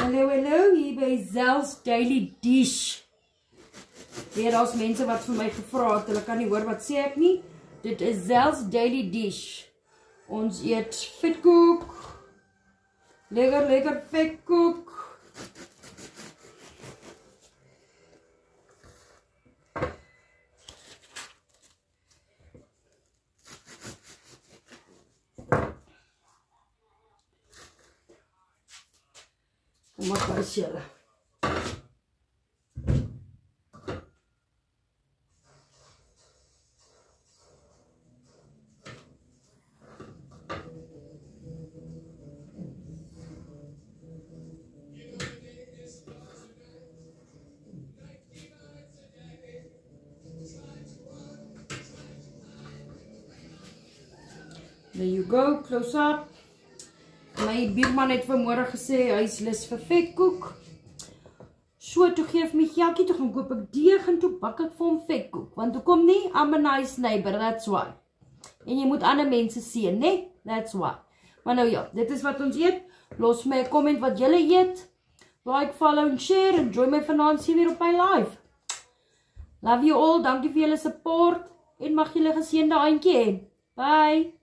Hallo, hier by Zell's Daily Dish. Hier is mense wat vir my gevra het, hulle kan nie hoor wat sê ek nie. Dit is Zell's Daily Dish. Ons eet vetkoek. Lekker vetkoek. Kom maar wys julle. There you go, close up. My buurman het vanmôre gesê hy is lus vir vetkoek. So toe gee my geldjie toe gaan koop ek deeg en toe bak ek vir hom vetkoek. Want hoekom nie? I'm a nice neighbor, that's why. En jy moet ander mense sien, né? That's why. Maar nou ja, dit is wat ons eet. Los my 'n comment wat julle eet. Like, follow en share. Enjoy my vanaand sien weer op my live. Love you all. Dankie vir julle support en mag julle geseënde aandjie hê. Bye.